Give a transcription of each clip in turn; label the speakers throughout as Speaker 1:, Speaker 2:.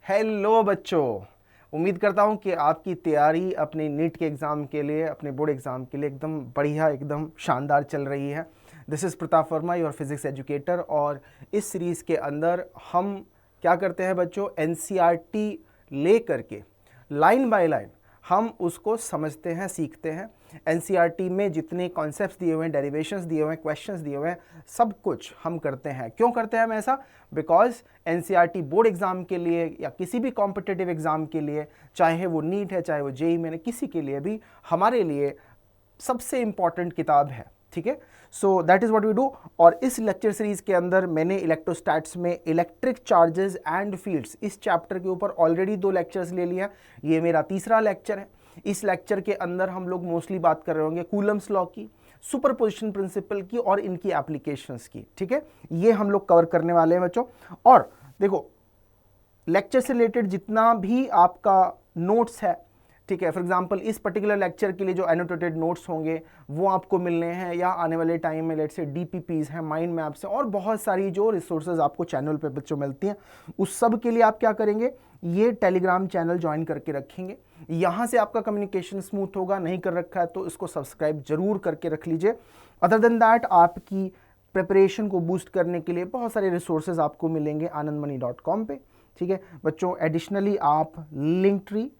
Speaker 1: Hello बच्चों, उम्मीद करता हूँ कि आपकी तैयारी अपने नीट के एग्ज़ाम के लिए, अपने बोर्ड एग्ज़ाम के लिए एकदम बढ़िया, एकदम शानदार चल रही है। This is Pratap Verma, your physics educator. और इस सीरीज़ के अंदर हम क्या करते हैं बच्चों, एनसीईआरटी ले करके लाइन बाय लाइन हम उसको समझते हैं, सीखते हैं। एनसीईआरटी में जितने कॉन्सेप्ट्स दिए हुए हैं, डेरिवेशंस दिए हुए हैं, क्वेश्चंस दिए हुए हैं, सब कुछ हम करते हैं। क्यों करते हैं हम ऐसा? बिकॉज एनसीईआरटी बोर्ड एग्जाम के लिए या किसी भी कॉम्पिटिटिव एग्जाम के लिए, चाहे वो नीट है, चाहे वो जेईई में, किसी के लिए भी हमारे लिए सबसे इंपॉर्टेंट किताब है। ठीक है, so that is what we do. और इस लेक्चर सीरीज के अंदर मैंने इलेक्ट्रोस्टैट्स में इलेक्ट्रिक चार्जेस एंड फील्ड्स, इस चैप्टर के ऊपर ऑलरेडी 2 लेक्चर्स ले लिया। ये मेरा तीसरा लेक्चर है। इस लेक्चर के अंदर हम लोग मोस्टली बात कर रहे होंगे कूलम्स लॉ की, सुपरपोजिशन प्रिंसिपल की और इनकी एप्लीकेशंस की। ठीक है, ये हम लोग कवर करने वाले हैं बच्चों। और देखो, लेक्चर से रिलेटेड जितना भी आपका नोट्स है, ठीक है, फॉर एग्जांपल इस पर्टिकुलर लेक्चर के लिए जो एनोटेटेड नोट्स होंगे वो आपको मिलने हैं, या आने वाले टाइम में लेट्स से डीपीपीज हैं, माइंड मैप्स हैं, और बहुत सारी जो रिसोर्सेज आपको चैनल पे बच्चों मिलती हैं, उस सब के लिए आप क्या करेंगे, ये टेलीग्राम चैनल ज्वाइन करके रखेंगे। यहाँ से आपका कम्युनिकेशन स्मूथ होगा। नहीं कर रखा है तो इसको सब्सक्राइब जरूर करके रख लीजिए। अदर देन दैट, आपकी प्रिपरेशन को बूस्ट करने के लिए बहुत सारे रिसोर्सेज आपको मिलेंगे anandmoney.com पे। ठीक है बच्चों, एडिशनली आप लिंकट्री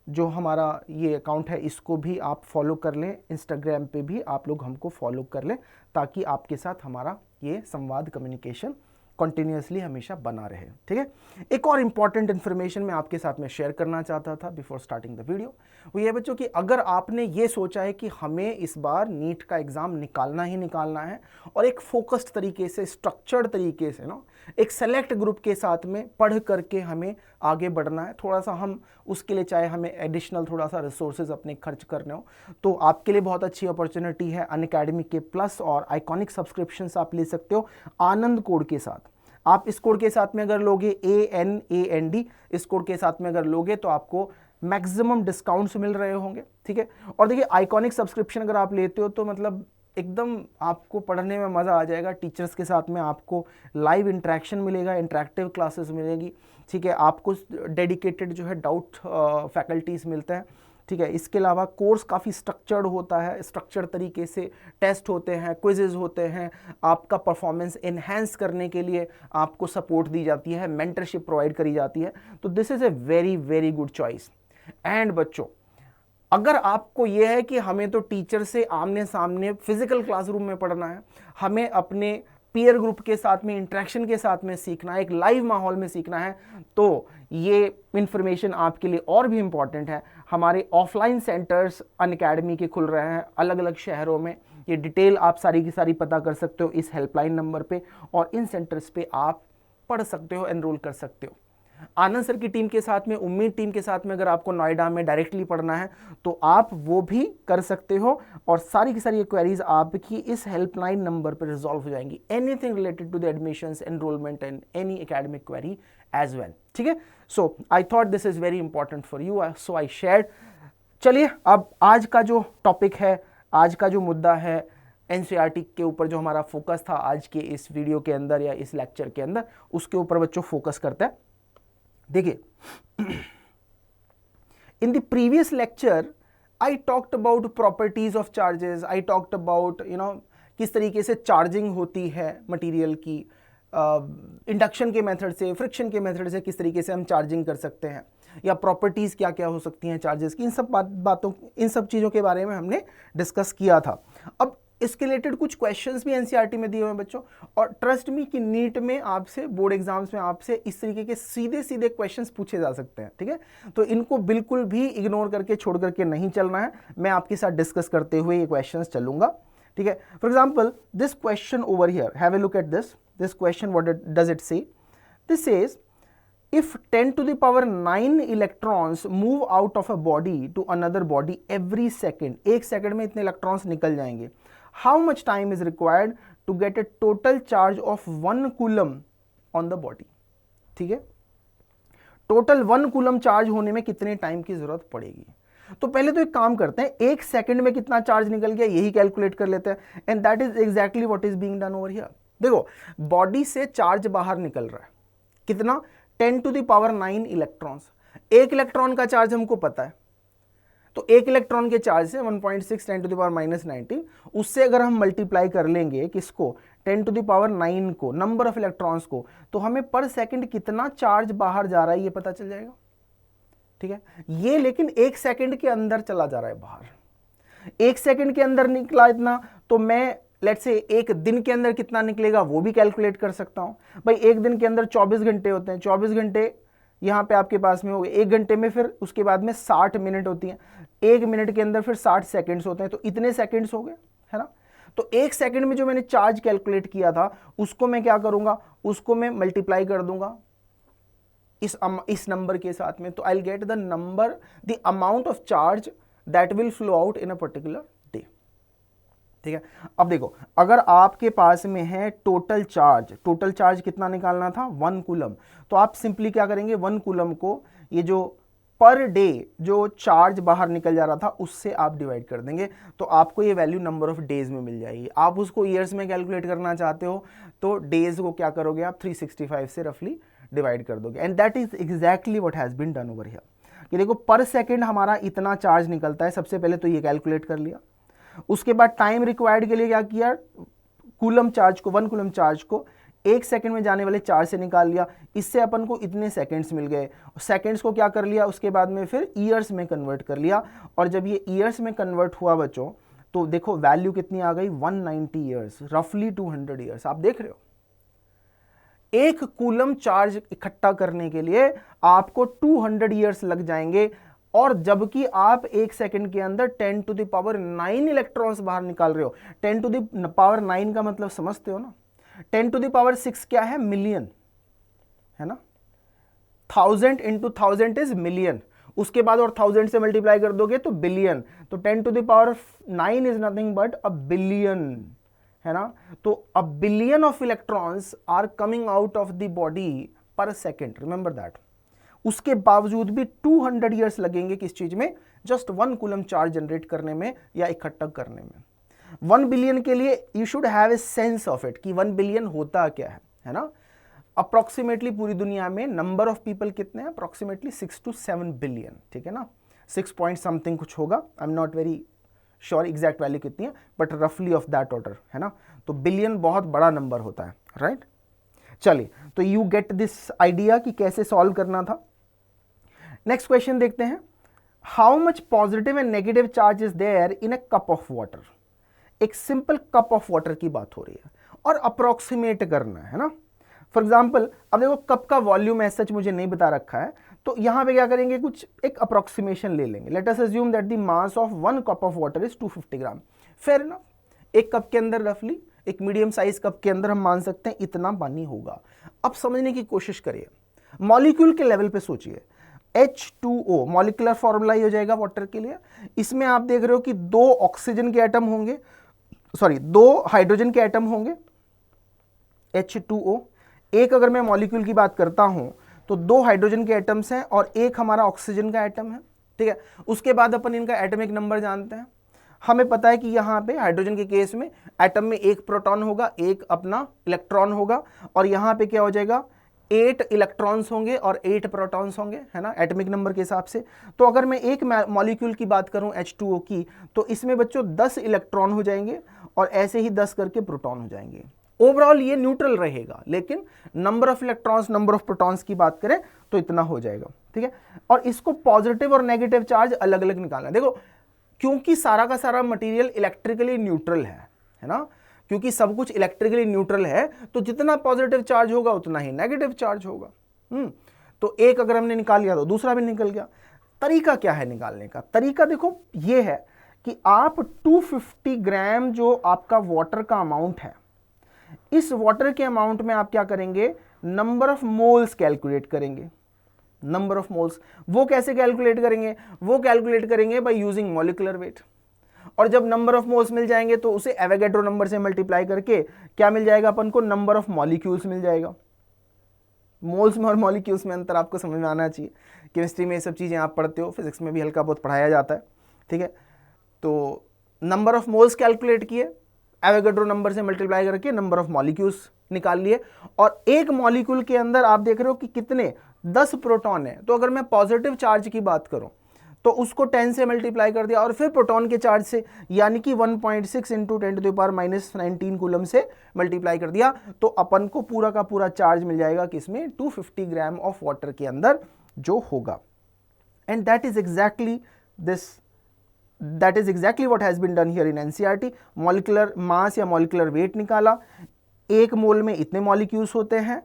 Speaker 1: जो हमारा ये अकाउंट है इसको भी आप फॉलो कर लें। इंस्टाग्राम पे भी आप लोग हमको फॉलो कर लें, ताकि आपके साथ हमारा ये संवाद, कम्युनिकेशन कंटिन्यूअसली हमेशा बना रहे। ठीक है, एक और इंपॉर्टेंट इन्फॉर्मेशन मैं आपके साथ में शेयर करना चाहता था बिफोर स्टार्टिंग द वीडियो, वो ये बच्चों कि अगर आपने ये सोचा है कि हमें इस बार नीट का एग्जाम निकालना ही निकालना है, और एक फोकस्ड तरीके से, स्ट्रक्चर्ड तरीके से ना, एक सेलेक्ट ग्रुप के साथ में पढ़ करके हमें आगे बढ़ना है, थोड़ा सा हम उसके लिए चाहे हमें एडिशनल थोड़ा सा रिसोर्सेज अपने खर्च करने हो, तो आपके लिए बहुत अच्छी अपॉर्चुनिटी है। अनअकैडमी के प्लस और आइकॉनिक सब्सक्रिप्शंस आप ले सकते हो आनंद कोड के साथ। आप इस कोड के साथ में अगर लोगे ANAND, इस कोड के साथ में अगर लोगे तो आपको मैक्सिमम डिस्काउंट्स मिल रहे होंगे। ठीक है, और देखिए आइकॉनिक सब्सक्रिप्शन अगर आप लेते हो तो मतलब एकदम आपको पढ़ने में मज़ा आ जाएगा। टीचर्स के साथ में आपको लाइव इंटरेक्शन मिलेगा, इंटरेक्टिव क्लासेस मिलेगी। ठीक है, आपको डेडिकेटेड जो है डाउट फैकल्टीज मिलते हैं। ठीक है, इसके अलावा कोर्स काफ़ी स्ट्रक्चर्ड होता है, स्ट्रक्चर्ड तरीके से टेस्ट होते हैं, क्विजेज होते हैं, आपका परफॉर्मेंस इन्हेंस करने के लिए आपको सपोर्ट दी जाती है, मेंटरशिप प्रोवाइड करी जाती है। तो this is a very very good choice. And बच्चों, अगर आपको यह है कि हमें तो टीचर से आमने सामने फिजिकल क्लासरूम में पढ़ना है, हमें अपने पीयर ग्रुप के साथ में, इंटरेक्शन के साथ में सीखना है, एक लाइव माहौल में सीखना है, तो ये इंफॉर्मेशन आपके लिए और भी इंपॉर्टेंट है। हमारे ऑफलाइन सेंटर्स अनअकैडमी के खुल रहे हैं अलग अलग शहरों में। ये डिटेल आप सारी की सारी पता कर सकते हो इस हेल्पलाइन नंबर पे, और इन सेंटर्स पे आप पढ़ सकते हो, एनरोल कर सकते हो। आनंद सर की टीम के साथ में, उम्मीद टीम के साथ में अगर आपको नोएडा में डायरेक्टली पढ़ना है तो आप वो भी कर सकते हो, और सारी की सारी क्वेरीज आपकी इस हेल्पलाइन नंबर पर रिजॉल्व हो जाएंगी। Anything related to the admissions, enrolment and any academic query as well. ठीक है, so I thought this is very important for you, so I shared. चलिए, अब आज का जो टॉपिक है, आज का जो मुद्दा है, एनसीईआरटी के ऊपर जो हमारा फोकस था आज के इस वीडियो के अंदर या इस लेक्चर के अंदर, उसके ऊपर बच्चों फोकस करते हैं। देखिए, in the previous lecture I talked about properties of charges, I talked about किस तरीके से चार्जिंग होती है मटेरियल की, इंडक्शन के मेथड से, फ्रिक्शन के मेथड से किस तरीके से हम चार्जिंग कर सकते हैं, या प्रॉपर्टीज क्या क्या हो सकती हैं चार्जेस की, इन सब बातों, इन सब चीज़ों के बारे में हमने डिस्कस किया था। अब इसके रिलेटेड कुछ क्वेश्चंस भी एनसीईआरटी में दिए हुए हैं बच्चों, और ट्रस्ट मी कि नीट में आपसे, बोर्ड एग्जाम्स में आपसे इस तरीके के सीधे सीधे क्वेश्चंस पूछे जा सकते हैं। ठीक है, तो इनको बिल्कुल भी इग्नोर करके, छोड़ करके नहीं चलना है। मैं आपके साथ डिस्कस करते हुए ये क्वेश्चंस चलूंगा। ठीक है, for example this question over here, have a look at this question, what does it say? This says if 10 to the power 9 electrons move out of a body to another body every second, एक second में इतने electrons निकल जाएंगे, how much time is required to get a total charge of 1 coulomb on the body? ठीक है, total 1 coulomb charge होने में कितने टाइम की जरूरत पड़ेगी? तो पहले तो एक काम करते हैं, एक सेकंड में कितना चार्ज निकल गया यही कैलकुलेट कर लेते हैं, and that is exactly what is being done over here. देखो, बॉडी से चार्ज बाहर निकल रहा है, कितना? 10⁹ इलेक्ट्रॉन्स। एक इलेक्ट्रॉन का चार्ज हमको पता है, तो एक इलेक्ट्रॉन के चार्ज से 1.6 10⁻⁹, उससे अगर हम मल्टीप्लाई कर लेंगे किसको, 10⁹ को, नंबर ऑफ इलेक्ट्रॉन्स को, तो हमें पर सेकंड कितना चार्ज बाहर जा रहा है ये पता चल जाएगा। ठीक है, ये लेकिन एक सेकंड के अंदर चला जा रहा है बाहर। एक सेकंड के अंदर निकला इतना, तो मैं लेट्स से एक दिन के अंदर कितना निकलेगा वो भी कैलकुलेट कर सकता हूं। भाई एक दिन के अंदर 24 घंटे होते हैं, 24 घंटे यहाँ पे आपके पास में हो गए, एक घंटे में फिर उसके बाद में 60 मिनट होती हैं, एक मिनट के अंदर फिर 60 सेकंड्स होते हैं, तो इतने सेकंड्स हो गए, है ना। तो एक सेकंड में जो मैंने चार्ज कैलकुलेट किया था उसको मैं क्या करूंगा, उसको मैं मल्टीप्लाई कर दूंगा इस नंबर के साथ में, तो I will get the number, the amount of charge that will flow out in a particular day. ठीक है, अब देखो अगर आपके पास में है टोटल चार्ज कितना निकालना था, 1 कूलम, तो आप सिंपली क्या करेंगे, 1 कूलम को ये जो पर डे जो चार्ज बाहर निकल जा रहा था उससे आप डिवाइड कर देंगे, तो आपको ये वैल्यू नंबर ऑफ डेज में मिल जाएगी। आप उसको ईयर्स में कैलकुलेट करना चाहते हो तो डेज को क्या करोगे आप, 365 से रफली डिवाइड कर दोगे, and that is exactly what has been done over here. कि देखो पर सेकेंड हमारा इतना चार्ज निकलता है, सबसे पहले तो ये कैलकुलेट कर लिया, उसके बाद टाइम रिक्वायर्ड के लिए क्या किया, कूलम चार्ज को, 1 कूलम चार्ज को एक सेकंड में जाने वाले चार्ज से निकाल लिया, इससे अपन को इतने सेकंड्स मिल गए, सेकंड्स को क्या कर लिया उसके बाद में फिर ईयर्स में कन्वर्ट कर लिया, और जब ये ईयर्स में कन्वर्ट हुआ बच्चों तो देखो वैल्यू कितनी आ गई, 190 ईयर्स, रफली 200 ईयर्स। आप देख रहे हो एक कूलम चार्ज इकट्ठा करने के लिए आपको 200 ईयर्स लग जाएंगे, और जबकि आप एक सेकंड के अंदर 10⁹ इलेक्ट्रॉन्स बाहर निकाल रहे हो। 10⁹ का मतलब समझते हो ना, 10⁶ क्या है, मिलियन, है ना, 1000 × 1000 इज मिलियन, उसके बाद और 1000 से मल्टीप्लाई कर दोगे तो बिलियन, तो 10⁹ is nothing but a billion, है ना। तो a billion of electrons are coming out of the body per second, remember that. उसके बावजूद भी 200 ईयर्स लगेंगे किस चीज में, जस्ट 1 कूलम चार्ज जनरेट करने में या इकट्ठा करने में। 1 बिलियन के लिए you should have a sense of it कि 1 बिलियन होता क्या है ना। अप्रोक्सीमेटली पूरी दुनिया में नंबर ऑफ पीपल कितने हैं, अप्रोक्सीमेटली 6 to 7 बिलियन, ठीक है ना, 6 पॉइंट समथिंग कुछ होगा, I am not very sure exact value कितनी है, बट रफली ऑफ दैट ऑर्डर, है ना। तो बिलियन बहुत बड़ा नंबर होता है, राइट। चलिए, तो यू गेट दिस आइडिया कि कैसे सॉल्व करना था। नेक्स्ट क्वेश्चन देखते हैं, how much positive and negative charge is there in a cup of water. एक सिंपल कप ऑफ वाटर की बात हो रही है और अप्रोक्सीमेट करना है ना। फॉर एग्जाम्पल अब देखो कप का वॉल्यूम ऐसा सच मुझे नहीं बता रखा है, तो यहां पे क्या करेंगे, कुछ एक अप्रोक्सीमेशन ले लेंगे। Let us assume that the mass of 1 cup of water is 250 gram, fair ना। एक कप के अंदर रफली, एक मीडियम साइज कप के अंदर हम मान सकते हैं इतना पानी होगा। अब समझने की कोशिश करिए, मॉलिक्यूल के लेवल पे सोचिए, H2O मॉलिक्यूलर फॉर्मूला ही हो जाएगा वाटर के लिए। इसमें आप देख रहे हो कि 2 ऑक्सीजन के एटम होंगे, सॉरी 2 हाइड्रोजन के एटम होंगे, H2O। एक अगर मैं मॉलिक्यूल की बात करता हूं तो 2 हाइड्रोजन के एटम्स हैं और एक हमारा ऑक्सीजन का एटम है, ठीक है। उसके बाद अपन इनका एटॉमिक नंबर जानते हैं। हमें पता है कि यहाँ पे हाइड्रोजन के केस में एटम में 1 प्रोटॉन होगा, 1 अपना इलेक्ट्रॉन होगा, और यहाँ पे क्या हो जाएगा, 8 इलेक्ट्रॉन्स होंगे और 8 प्रोटॉन्स होंगे, है ना, एटॉमिक नंबर के हिसाब से। तो अगर मैं एक मॉलिक्यूल की बात करूं H2O की, तो इसमें बच्चों 10 इलेक्ट्रॉन हो जाएंगे और ऐसे ही 10 करके प्रोटॉन हो जाएंगे। ओवरऑल ये न्यूट्रल रहेगा, लेकिन number of electrons, number of protons की बात करें तो इतना हो जाएगा, ठीक है। और इसको पॉजिटिव और नेगेटिव चार्ज अलग अलग निकालना है। देखो क्योंकि सारा का सारा मटेरियल इलेक्ट्रिकली न्यूट्रल है ना, क्योंकि सब कुछ इलेक्ट्रिकली न्यूट्रल है, तो जितना पॉजिटिव चार्ज होगा उतना ही नेगेटिव चार्ज होगा। तो एक अगर हमने निकाल लिया तो दूसरा भी निकल गया। तरीका क्या है निकालने का, तरीका देखो ये है कि आप 250 ग्राम जो आपका वाटर का अमाउंट है, इस वाटर के अमाउंट में आप क्या करेंगे, नंबर ऑफ मोल्स कैलकुलेट करेंगे। नंबर ऑफ मोल्स वो कैसे कैलकुलेट करेंगे, वो कैलकुलेट करेंगे बाय यूजिंग मॉलिक्यूलर वेट। और जब नंबर ऑफ मोल्स मिल जाएंगे तो उसे एवोगैड्रो नंबर से मल्टीप्लाई करके क्या मिल जाएगा अपन को, नंबर ऑफ मॉलिक्यूल्स मिल जाएगा। मोल्स में और मॉलिक्यूल्स में अंतर आपको समझ में आना चाहिए। केमिस्ट्री में ये सब चीज़ें आप पढ़ते हो, फिजिक्स में भी हल्का बहुत पढ़ाया जाता है, ठीक है। तो नंबर ऑफ मोल्स कैलकुलेट किए, एवोगैड्रो नंबर से मल्टीप्लाई करके नंबर ऑफ मॉलिक्यूल्स निकाल लिए, और एक मॉलिक्यूल के अंदर आप देख रहे हो कि कितने 10 प्रोटॉन है, तो अगर मैं पॉजिटिव चार्ज की बात करूं तो उसको 10 से मल्टीप्लाई कर दिया और फिर प्रोटॉन के चार्ज से, यानी कि 1.6 इंटू 10⁻⁻19 कूलम से मल्टीप्लाई कर दिया, तो अपन को पूरा का पूरा चार्ज मिल जाएगा किसमें, 250 ग्राम ऑफ वाटर के अंदर जो होगा। And that is exactly what has been done here in NCERT. Molecular mass या मॉलिक्यूलर वेट निकाला, एक मोल में इतने मॉलिक्यूल्स होते हैं,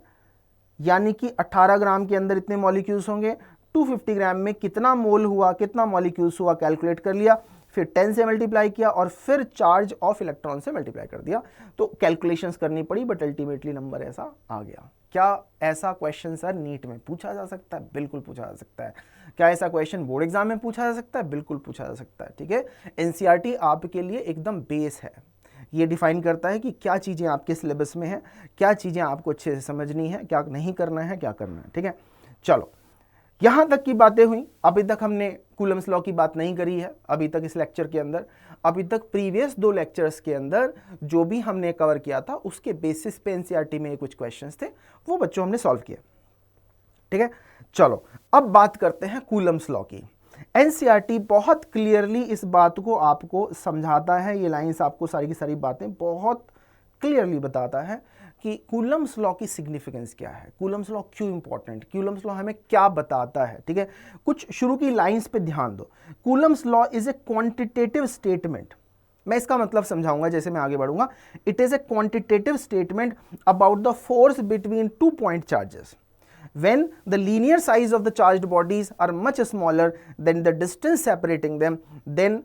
Speaker 1: यानी कि 18 ग्राम के अंदर इतने मॉलिक्यूल्स होंगे, 250 ग्राम में कितना मोल हुआ, कितना मॉलिक्यूल्स हुआ, कैलकुलेट कर लिया, फिर 10 से मल्टीप्लाई किया और फिर चार्ज ऑफ इलेक्ट्रॉन से मल्टीप्लाई कर दिया। तो कैलकुलेशंस करनी पड़ी, बट अल्टीमेटली नंबर ऐसा आ गया। क्या ऐसा क्वेश्चन सर नीट में पूछा जा सकता है? बिल्कुल पूछा जा सकता है। क्या ऐसा क्वेश्चन बोर्ड एग्जाम में पूछा जा सकता है? बिल्कुल पूछा जा सकता है। ठीक है, एनसीईआरटी आपके लिए एकदम बेस है, ये डिफाइन करता है कि क्या चीज़ें आपके सिलेबस में हैं, क्या चीज़ें आपको अच्छे से समझनी है, क्या नहीं करना है, क्या करना है। ठीक है, चलो यहां तक की बातें हुई। अभी तक हमने कूलम्स लॉ की बात नहीं करी है अभी तक इस लेक्चर के अंदर। अभी तक प्रीवियस 2 लेक्चर्स के अंदर जो भी हमने कवर किया था उसके बेसिस पे एनसीईआरटी में कुछ क्वेश्चंस थे, वो बच्चों हमने सॉल्व किए। ठीक है, चलो अब बात करते हैं कूलम्स लॉ की। एनसीईआरटी बहुत क्लियरली इस बात को आपको समझाता है, ये लाइंस आपको सारी की सारी बातें बहुत क्लियरली बताता है कि कूलम्स लॉ की सिग्निफिकेंस क्या है, कूलम्स लॉ क्यों इंपॉर्टेंट, कूलम्स लॉ हमें क्या बताता है। ठीक है, कुछ शुरू की लाइंस पे ध्यान दो। Coulomb's law is a quantitative statement, मैं इसका मतलब समझाऊंगा जैसे मैं आगे बढ़ूंगा। It is a quantitative statement about the force between 2 point charges when the linear size of the charged bodies are much smaller than the distance separating them, then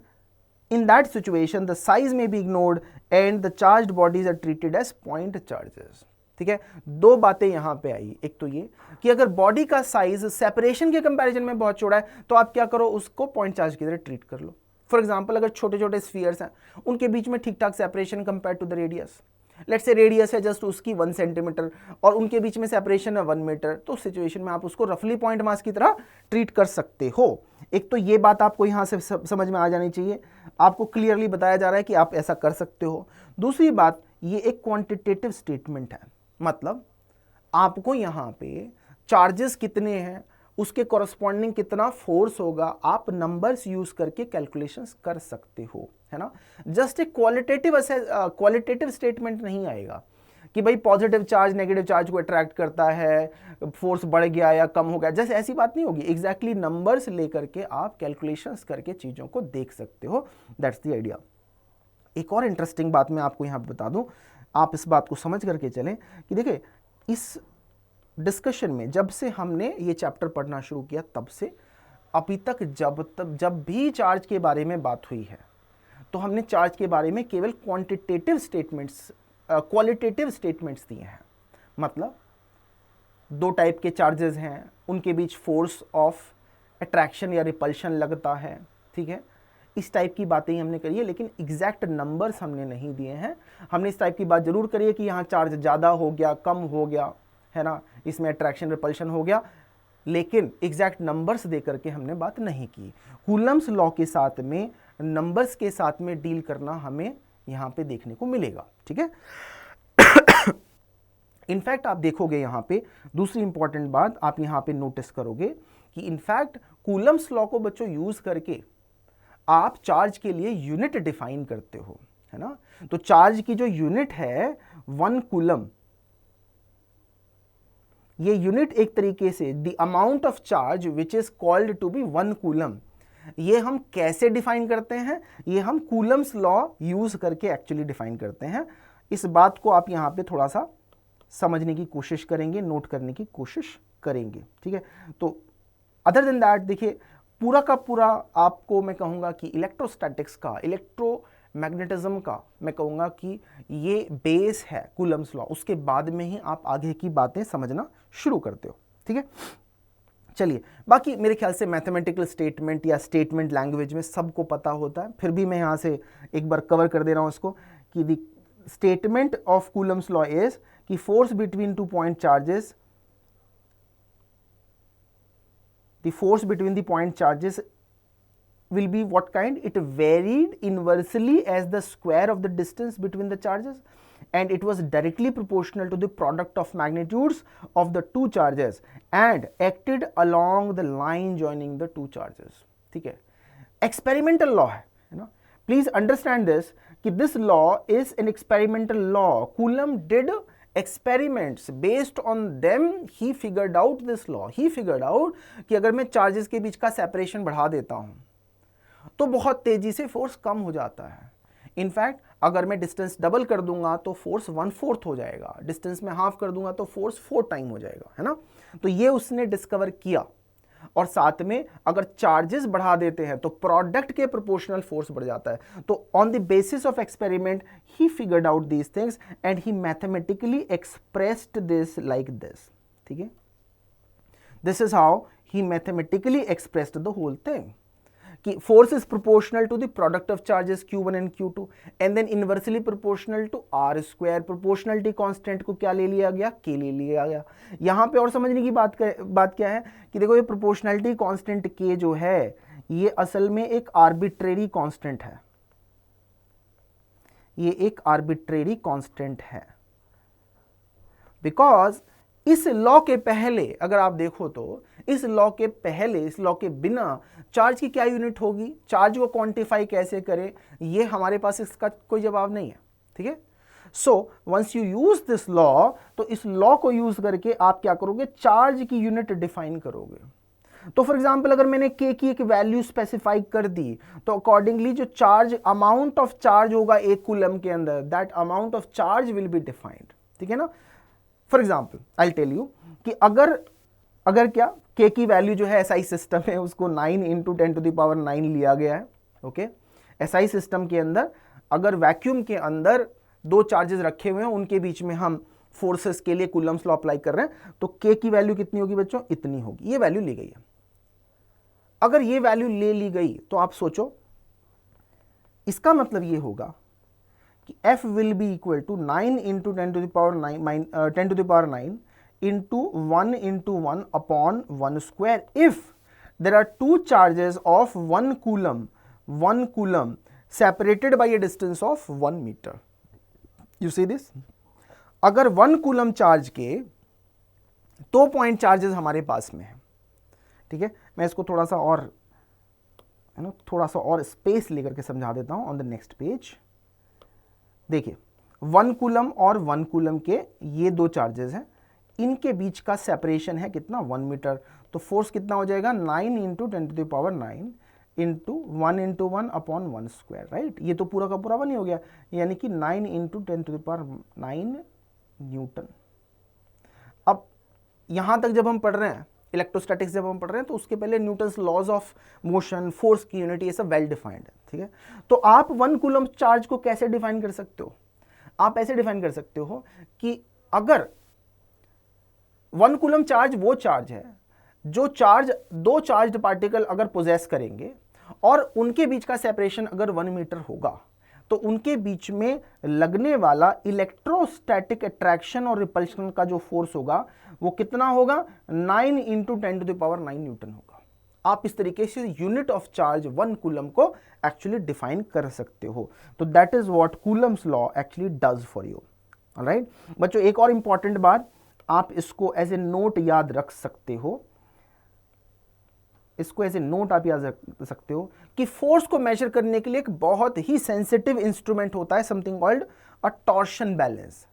Speaker 1: in that situation the size may be ignored and the charged bodies are treated as point charges। ठीक है, 2 बातें यहां पे आई। एक तो ये कि अगर बॉडी का साइज सेपरेशन के कंपैरिजन में बहुत छोटा है तो आप क्या करो, उसको पॉइंट चार्ज की तरह ट्रीट कर लो। फॉर एग्जांपल अगर छोटे छोटे स्फीयर्स हैं, उनके बीच में ठीक ठाक separation compare to the radius, let's say radius है जस्ट उसकी 1 सेंटीमीटर और उनके बीच में सेपरेशन है 1 मीटर, तो उस सिचुएशन में आप उसको रफली पॉइंट मास की तरह ट्रीट कर सकते हो। एक तो ये बात आपको यहां से समझ में आ जानी चाहिए, आपको क्लियरली बताया जा रहा है कि आप ऐसा कर सकते हो। दूसरी बात, ये एक क्वांटिटेटिव स्टेटमेंट है, मतलब आपको यहां पे चार्जेस कितने हैं, उसके कॉरस्पॉन्डिंग कितना फोर्स होगा, आप नंबर्स यूज करके कैलकुलेशंस कर सकते हो, है ना। जस्ट एक क्वालिटेटिव स्टेटमेंट नहीं आएगा कि भाई पॉजिटिव चार्ज नेगेटिव चार्ज को अट्रैक्ट करता है, फोर्स बढ़ गया या कम हो गया, जैसे ऐसी बात नहीं होगी। एग्जैक्टली नंबर्स लेकर के आप कैलकुलेशंस करके चीजों को देख सकते हो, दैट्स द आइडिया। एक और इंटरेस्टिंग बात मैं आपको यहां पर बता दूं, आप इस बात को समझ करके चलें कि देखिए इस डिस्कशन में जब से हमने ये चैप्टर पढ़ना शुरू किया तब से अभी तक जब भी चार्ज के बारे में बात हुई है तो हमने चार्ज के बारे में केवल क्वांटिटेटिव स्टेटमेंट्स, क्वालिटेटिव स्टेटमेंट्स दिए हैं। मतलब 2 टाइप के चार्जेस हैं, उनके बीच फोर्स ऑफ अट्रैक्शन या रिपल्शन लगता है। ठीक है, इस टाइप की बातें ही हमने करी है, लेकिन एग्जैक्ट नंबर्स हमने नहीं दिए हैं। हमने इस टाइप की बात जरूर करी है कि यहाँ चार्ज ज़्यादा हो गया, कम हो गया, है ना, इसमें अट्रैक्शन रिपल्शन हो गया, लेकिन एग्जैक्ट नंबर्स दे करके हमने बात नहीं की। कूलम्स लॉ के साथ में नंबर्स के साथ में डील करना हमें यहां पे देखने को मिलेगा। ठीक है, इनफैक्ट आप देखोगे यहां पे दूसरी इंपॉर्टेंट बात आप यहां पे नोटिस करोगे कि इनफैक्ट कूलम्स लॉ को बच्चों यूज करके आप चार्ज के लिए यूनिट डिफाइन करते हो, है ना। तो चार्ज की जो यूनिट है 1 कूलम, ये यूनिट एक तरीके से the amount of charge which is called to be 1 coulomb, ये हम कैसे डिफाइन करते हैं, ये हम कूलम्स लॉ यूज करके एक्चुअली डिफाइन करते हैं। इस बात को आप यहां पे थोड़ा सा समझने की कोशिश करेंगे, नोट करने की कोशिश करेंगे। ठीक है, तो अदर देन दैट देखिए पूरा का पूरा आपको मैं कहूंगा कि इलेक्ट्रोस्टैटिक्स का, इलेक्ट्रोमैग्नेटिज्म का मैं कहूंगा कि ये बेस है कूलम्स लॉ, उसके बाद में ही आप आगे की बातें समझना शुरू करते हो। ठीक है, चलिए बाकी मेरे ख्याल से मैथमेटिकल स्टेटमेंट या स्टेटमेंट लैंग्वेज में सबको पता होता है, फिर भी मैं यहाँ से एक बार कवर कर दे रहा हूँ इसको कि the statement of Coulomb's law is कि force between 2 point charges, the force between the point charges will be what kind? It varied inversely as the square of the distance between the charges। and it was directly proportional to the product of magnitudes of the two charges and acted along the line joining the two charges. ठीक है, experimental law है ना, please understand this कि this law is an experimental law. Coulomb did experiments based on them, he figured out this law. He figured out कि अगर मैं charges के बीच का सेपरेशन बढ़ा देता हूं तो बहुत तेजी से फोर्स कम हो जाता है. इनफैक्ट अगर मैं डिस्टेंस डबल कर दूंगा तो फोर्स 1/4 हो जाएगा, डिस्टेंस में हाफ कर दूंगा तो फोर्स 4 टाइम हो जाएगा, है ना. तो ये उसने डिस्कवर किया. और साथ में अगर चार्जेस बढ़ा देते हैं तो प्रोडक्ट के प्रोपोर्शनल फोर्स बढ़ जाता है. तो on the basis of experiment he figured out these things and he mathematically expressed this like this. ठीक है, this is how he mathematically expressed the whole thing कि force is proportional to the product of charges q1 and q2 and then inversely proportional to r square. proportionality constant को क्या ले लिया गया, k ले लिया गया. यहां पे और समझने की बात क्या है कि देखो ये proportionality constant k जो है ये असल में एक arbitrary constant है, ये एक arbitrary constant है. बिकॉज इस लॉ के पहले अगर आप देखो तो इस लॉ के पहले, इस लॉ के बिना चार्ज की क्या यूनिट होगी, चार्ज को क्वांटिफाई कैसे करें, ये हमारे पास इसका कोई जवाब नहीं है. ठीक है, so once you use this law तो इस लॉ को यूज करके आप क्या करोगे, चार्ज की यूनिट डिफाइन करोगे. तो फॉर एग्जांपल अगर मैंने k की एक वैल्यू स्पेसिफाई कर दी तो अकॉर्डिंगली जो चार्ज, अमाउंट ऑफ चार्ज होगा एक कूलम के अंदर, that amount of charge will be defined. ठीक है ना. For example I tell you कि अगर क्या k की वैल्यू जो है SI सिस्टम है उसको 9 × 10⁻9 लिया गया है. ओके, SI सिस्टम के अंदर अगर वैक्यूम के अंदर दो चार्जेस रखे हुए हैं, उनके बीच में हम फोर्सेस के लिए कूलम्स लॉ अप्लाई कर रहे हैं, तो k की वैल्यू कितनी होगी बच्चों, इतनी होगी. ये वैल्यू ली गई है. अगर ये वैल्यू ले ली गई तो आप सोचो इसका मतलब ये होगा कि F will be equal to 9 × 10⁻9 into 1 into 1 upon 1 square if there are two charges of 1 coulomb separated by a distance of 1 meter. You see this? अगर 1 coulomb चार्ज के 2 पॉइंट चार्जेस हमारे पास में है. ठीक है, मैं इसको थोड़ा सा और स्पेस लेकर के समझा देता हूं ऑन द नेक्स्ट पेज. देखिए 1 कूलम और 1 कूलम के ये दो चार्जेस हैं, इनके बीच का सेपरेशन है कितना, 1 मीटर. तो फोर्स कितना हो जाएगा, 9 × 10⁻9 इंटू 1 × 1 अपॉन 1 स्क्वायर. राइट, ये तो पूरा का पूरा 1 ही हो गया, यानी कि 9 × 10⁻9 न्यूटन. अब यहां तक जब हम पढ़ रहे हैं इलेक्ट्रोस्टैटिक्स, जब हम पढ़ रहे हैं तो उसके पहले Newton's laws of motion, force की यूनिट, ये सब वेल डिफाइंड है. ठीक है, तो आप 1 कूलम चार्ज को कैसे डिफाइन कर सकते हो, आप ऐसे डिफाइन कर सकते हो कि अगर 1 कूलम चार्ज वो चार्ज है जो चार्ज दो चार्ज्ड पार्टिकल अगर पोजेस करेंगे और उनके बीच का सेपरेशन अगर 1 मीटर होगा तो उनके बीच में लगने वाला इलेक्ट्रोस्टैटिक अट्रैक्शन और रिपल्शन का जो फोर्स होगा वो कितना होगा, 9 × 10⁻9 न्यूटन होगा. आप इस तरीके से यूनिट ऑफ चार्ज 1 कूलम को एक्चुअली डिफाइन कर सकते हो. तो that is what Coulomb's law actually does for you. Alright बच्चों, एक और इंपॉर्टेंट बात, आप इसको एज ए नोट याद रख सकते हो, इसको एज ए नोट आप याद रख सकते हो कि फोर्स को मेजर करने के लिए एक बहुत ही सेंसिटिव इंस्ट्रूमेंट होता है, something called a torsion balance.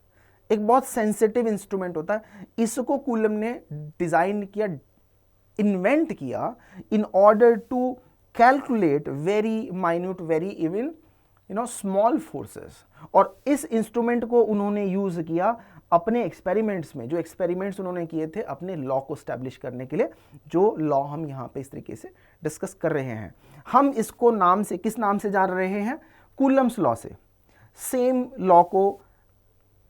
Speaker 1: एक बहुत सेंसिटिव इंस्ट्रूमेंट होता है, इसको कूलम ने डिजाइन किया, इन्वेंट किया in order to calculate very minute, very even small forces. और इस इंस्ट्रूमेंट को उन्होंने यूज किया अपने एक्सपेरिमेंट्स में, जो एक्सपेरिमेंट्स उन्होंने किए थे अपने लॉ को स्टैब्लिश करने के लिए, जो लॉ हम यहाँ पे इस तरीके से डिस्कस कर रहे हैं. हम इसको नाम से, किस नाम से जान रहे हैं, कूलम्स लॉ से. सेम लॉ को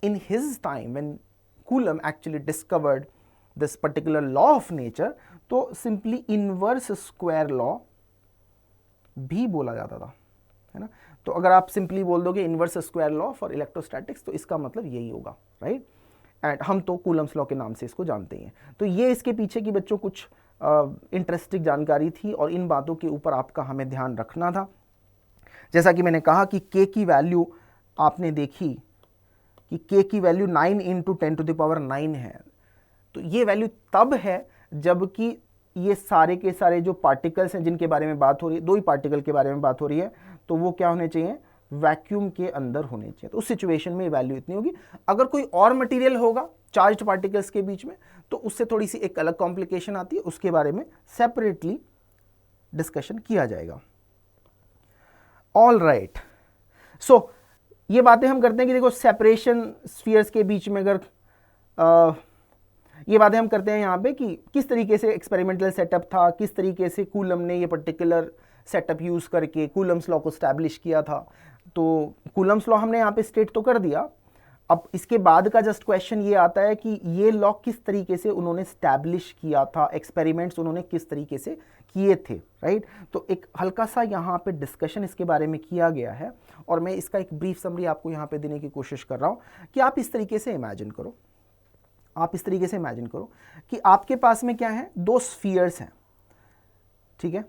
Speaker 1: in his time when Coulomb actually discovered this particular law of nature, तो simply inverse square law भी बोला जाता था, है ना. तो अगर आप सिंपली बोल दोगे inverse square law for electrostatics तो इसका मतलब यही होगा. राइट, एंड हम तो कूलम्स लॉ के नाम से इसको जानते हैं. तो ये इसके पीछे की बच्चों कुछ इंटरेस्टिंग जानकारी थी और इन बातों के ऊपर आपका हमें ध्यान रखना था. जैसा कि मैंने कहा कि k की वैल्यू आपने देखी कि k की वैल्यू 9 इंटू 10⁹ है, तो ये वैल्यू तब है जबकि ये सारे के सारे जो पार्टिकल्स हैं जिनके बारे में बात हो रही है, दो ही पार्टिकल के बारे में बात हो रही है, तो वो क्या होने चाहिए, वैक्यूम के अंदर होने चाहिए। तो उस सिचुएशन में वैल्यू इतनी होगी। अगर कोई और मटेरियल होगा चार्ज्ड पार्टिकल्स के बीच में, तो उससे थोड़ी सी एक अलग कॉम्प्लिकेशन आती है, उसके बारे में सेपरेटली डिस्कशन किया जाएगा। ऑल राइट, सो ये बातें हम करते हैं कि देखो सेपरेशन स्फीयर्स के बीच में, अगर ये बातें हम करते हैं यहाँ पे कि किस तरीके से एक्सपेरिमेंटल सेटअप था, किस तरीके से कूलम ने ये पर्टिकुलर सेटअप यूज़ करके कूलम्स लॉ को स्टैब्लिश किया था। तो कूलम्स लॉ हमने यहाँ पे स्टेट तो कर दिया। अब इसके बाद का जस्ट क्वेश्चन ये आता है कि ये लॉ किस तरीके से उन्होंने स्टैब्लिश किया था, एक्सपेरिमेंट्स उन्होंने किस तरीके से किए थे, राइट। तो एक हल्का सा यहाँ पे डिस्कशन इसके बारे में किया गया है और मैं इसका एक ब्रीफ समरी आपको यहाँ पे देने की कोशिश कर रहा हूँ कि आप इस तरीके से इमेजिन करो, आप इस तरीके से इमेजिन करो कि आपके पास में क्या है, दो स्फीयर्स हैं, ठीक है,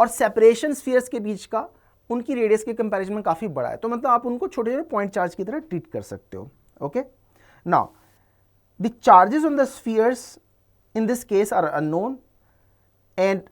Speaker 1: और सेपरेशन स्फीयर्स के बीच का उनकी रेडियस के कंपैरिजन में काफ़ी बड़ा है। तो मतलब आप उनको छोटे छोटे पॉइंट चार्ज की तरह ट्रीट कर सकते हो। Okay, now the charges on the spheres in this case are unknown, and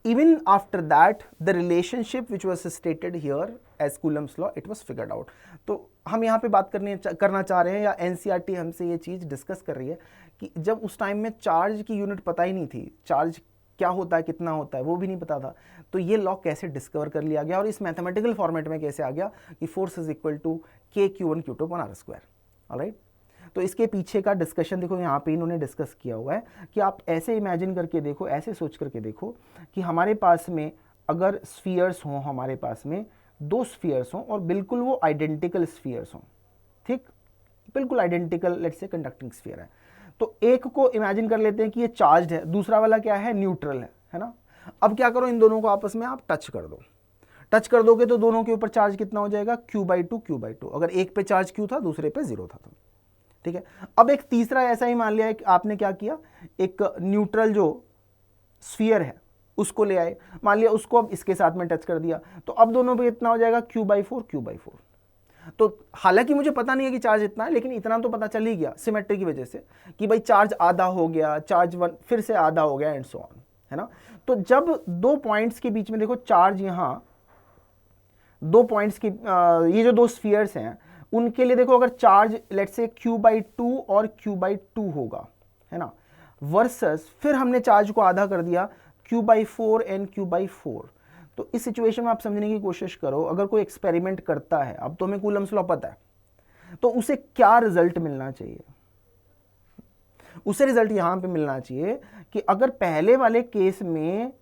Speaker 1: even after that the relationship which was stated here as Coulomb's law, it was figured out. तो हम यहाँ पे बात करना चाह रहे हैं, या NCERT हमसे ये चीज़ डिस्कस कर रही है कि जब उस टाइम में चार्ज की यूनिट पता ही नहीं थी, चार्ज क्या होता है, कितना होता है, वो भी नहीं पता था, तो ये लॉ कैसे डिस्कवर कर लिया गया और इस मैथमेटिकल फॉर्मेट में कैसे आ गया कि force is equal to KQ1Q2/r²। Alright, तो इसके पीछे का डिस्कशन देखो यहाँ पे इन्होंने डिस्कस किया हुआ है कि आप ऐसे इमेजिन करके देखो, ऐसे सोच करके देखो कि हमारे पास में अगर स्फीयर्स हों, हमारे पास में दो स्फीयर्स हों और बिल्कुल वो आइडेंटिकल स्फीयर्स हों, ठीक, बिल्कुल identical, let's say conducting sphere है, तो एक को इमेजिन कर लेते हैं कि ये चार्ज्ड है, दूसरा वाला क्या है, न्यूट्रल है ना। अब क्या करो, इन दोनों को आपस में आप टच कर दो, टच कर दोगे तो दोनों के ऊपर चार्ज कितना हो जाएगा, Q/2। अगर एक पे चार्ज Q था, दूसरे पे 0 था, तो ठीक है। अब एक तीसरा ऐसा ही मान लिया कि आपने क्या किया, एक न्यूट्रल जो स्फीयर है उसको ले आए, मान लिया उसको अब इसके साथ में टच कर दिया, तो अब दोनों पे कितना हो जाएगा, Q/4। तो हालांकि मुझे पता नहीं है कि चार्ज इतना है, लेकिन इतना तो पता चल ही गया सिमेट्री की वजह से कि भाई चार्ज आधा हो गया, चार्ज 1 फिर से आधा हो गया, एंड सो ऑन, है ना। तो जब दो पॉइंट्स के बीच में देखो चार्ज, यहां दो पॉइंट्स की ये जो दो स्फीयर्स हैं उनके लिए देखो, अगर चार्ज लेट्स से Q/2 और Q/2 होगा, है ना, वर्सेस फिर हमने चार्ज को आधा कर दिया Q/4 एंड Q/4, तो इस सिचुएशन में आप समझने की कोशिश करो, अगर कोई एक्सपेरिमेंट करता है, अब तो हमें कूलम्स लॉ पता है, तो उसे क्या रिजल्ट मिलना चाहिए, उसे रिजल्ट यहां पे मिलना चाहिए कि अगर पहले वाले केस में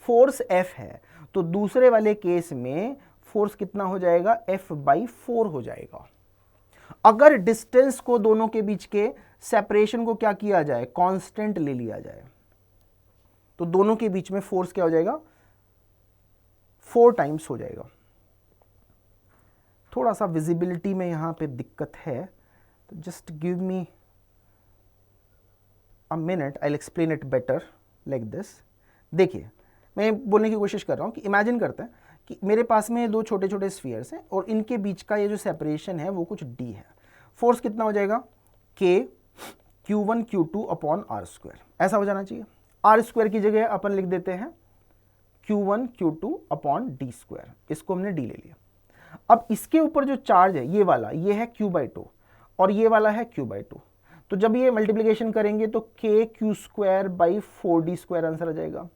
Speaker 1: फोर्स F है, तो दूसरे वाले केस में फोर्स कितना हो जाएगा, F/4 हो जाएगा। अगर डिस्टेंस को दोनों के बीच के सेपरेशन को क्या किया जाए, कांस्टेंट ले लिया जाए, तो दोनों के बीच में फोर्स क्या हो जाएगा, 4 टाइम्स हो जाएगा। थोड़ा सा विजिबिलिटी में यहां पे दिक्कत है, तो just give me a minute, I will explain it better like this. देखिए, मैं बोलने की कोशिश कर रहा हूं कि इमेजिन करते हैं कि मेरे पास में दो छोटे छोटे स्फीयर्स हैं और इनके बीच का ये जो सेपरेशन है वो कुछ d है। फोर्स कितना हो जाएगा, Q1Q2/r², ऐसा हो जाना चाहिए। r² की जगह अपन लिख देते हैं Q1Q2/d², इसको हमने d ले लिया। अब इसके ऊपर जो चार्ज है ये वाला, ये है Q/2 और ये वाला है Q/2, तो जब ये मल्टीप्लिकेशन करेंगे तो KQ²/4d² आंसर आ जाएगा।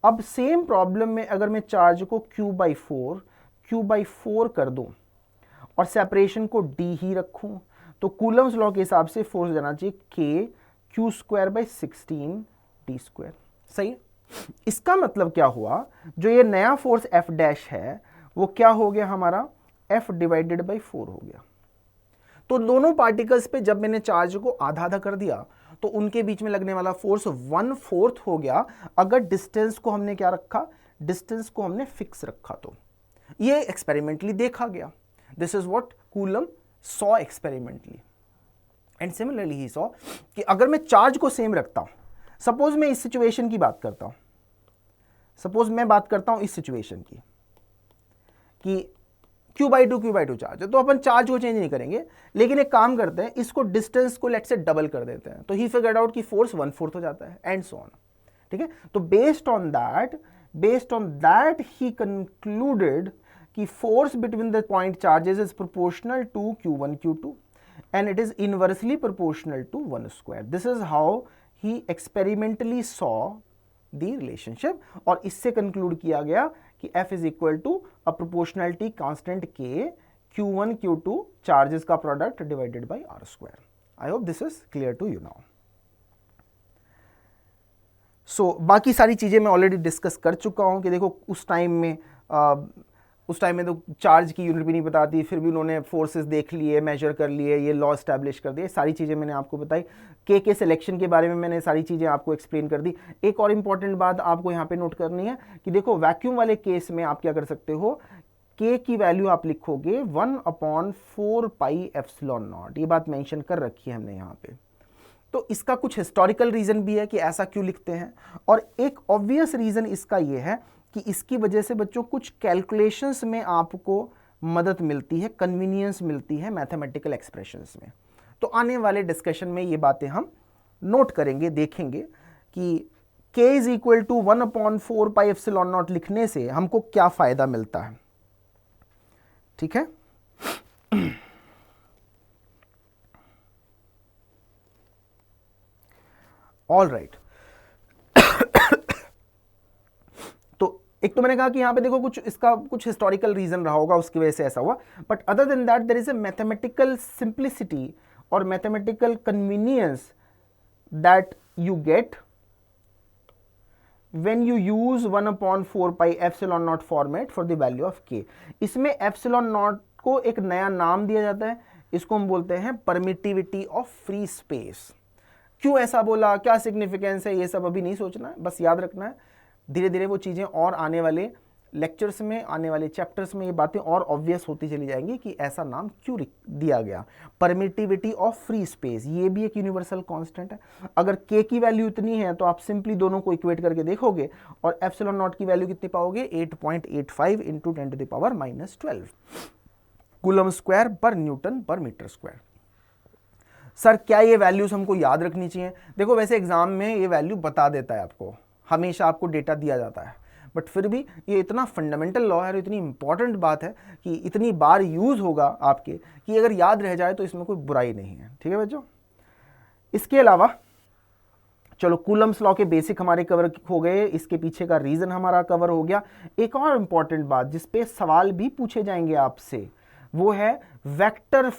Speaker 1: अब सेम प्रॉब्लम में अगर मैं चार्ज को Q/4 कर दूं और सेपरेशन को d ही रखूं, तो कूलम्स लॉ के हिसाब से फोर्स जाना चाहिए KQ²/16d²। सही है? इसका मतलब क्या हुआ, जो ये नया फोर्स F' है वो क्या हो गया हमारा, F/4 हो गया। तो दोनों पार्टिकल्स पे जब मैंने चार्ज को आधा आधा कर दिया तो उनके बीच में लगने वाला फोर्स 1/4 हो गया, अगर डिस्टेंस को हमने क्या रखा, डिस्टेंस को हमने फिक्स रखा। तो ये एक्सपेरिमेंटली देखा गया, this is what coulomb saw experimentally, and similarly he saw कि अगर मैं चार्ज को सेम रखता हूं, सपोज मैं इस सिचुएशन की बात करता हूं, सपोज मैं बात करता हूं इस सिचुएशन की कि Q/2 चार्ज है, तो अपन चार्ज को चेंज नहीं करेंगे, लेकिन एक काम करते हैं, इसको डिस्टेंस को लेट से डबल कर देते हैं, तो ही फिगर्ड आउट कि फोर्स 1/4 हो जाता है, एंड सो ऑन। ठीक है, तो based on that he concluded कि force between the point charges is proportional to Q1 Q2 and it is inversely proportional to 1 square. This is how he experimentally saw the relationship, और इससे conclude किया गया कि F is equal to a proportionality constant K, Q1 Q2 charges का product divided by R square. I hope this is clear to you now. So बाकी सारी चीज़ें मैं ऑलरेडी डिस्कस कर चुका हूँ कि देखो उस टाइम में तो चार्ज की यूनिट भी नहीं बताती, फिर भी उन्होंने फोर्सेस देख लिए, मेजर कर लिए, ये लॉ एस्टैब्लिश कर दिए, सारी चीज़ें मैंने आपको बताई। के सिलेक्शन के बारे में मैंने सारी चीज़ें आपको एक्सप्लेन कर दी। एक और इम्पॉर्टेंट बात आपको यहाँ पे नोट करनी है कि देखो वैक्यूम वाले केस में आप क्या कर सकते हो, के की वैल्यू आप लिखोगे 1/4 पाई एप्सिलॉन नॉट, ये बात मेंशन कर रखी है हमने यहाँ पे। तो इसका कुछ हिस्टोरिकल रीज़न भी है कि ऐसा क्यों लिखते हैं, और एक ऑब्वियस रीज़न इसका ये है कि इसकी वजह से बच्चों कुछ कैलकुलेशंस में आपको मदद मिलती है, कन्वीनियंस मिलती है मैथमेटिकल एक्सप्रेशंस में। तो आने वाले डिस्कशन में ये बातें हम नोट करेंगे, देखेंगे कि k is equal to 1/4 pi epsilon naught लिखने से हमको क्या फ़ायदा मिलता है। ठीक है, ऑल राइट। एक तो मैंने कहा कि यहाँ पे देखो कुछ इसका कुछ हिस्टोरिकल रीजन रहा होगा, उसकी वजह से ऐसा हुआ, but other than that there is a mathematical simplicity और mathematical convenience that you get when you use 1/4 pi epsilon naught format for the value of k। इसमें एप्सिलॉन नॉट को एक नया नाम दिया जाता है, इसको हम बोलते हैं परमिटिविटी ऑफ फ्री स्पेस। क्यों ऐसा बोला, क्या सिग्निफिकेंस है, ये सब अभी नहीं सोचना है, बस याद रखना है। धीरे धीरे वो चीज़ें और आने वाले लेक्चर्स में, आने वाले चैप्टर्स में ये बातें और ऑब्वियस होती चली जाएंगी कि ऐसा नाम क्यों दिया गया। परमिटिविटी ऑफ फ्री स्पेस, ये भी एक यूनिवर्सल कांस्टेंट है। अगर k की वैल्यू इतनी है तो आप सिंपली दोनों को इक्वेट करके देखोगे और एप्सिलॉन नॉट की वैल्यू कितनी पाओगे, 8.85 इंटू 10⁻⁻12 कूलम स्क्वायर पर न्यूटन पर मीटर स्क्वायर। सर क्या ये वैल्यूज हमको याद रखनी चाहिए? देखो वैसे एग्जाम में ये वैल्यू बता देता है आपको, हमेशा आपको डेटा दिया जाता है, बट फिर भी ये इतना फंडामेंटल लॉ है और इतनी इंपॉर्टेंट बात है कि इतनी बार यूज़ होगा आपके कि अगर याद रह जाए तो इसमें कोई बुराई नहीं है। ठीक है बच्चों, इसके अलावा चलो कूलम्स लॉ के बेसिक हमारे कवर हो गए, इसके पीछे का रीज़न हमारा कवर हो गया। एक और इम्पॉर्टेंट बात जिस पे सवाल भी पूछे जाएंगे आपसे वो है vector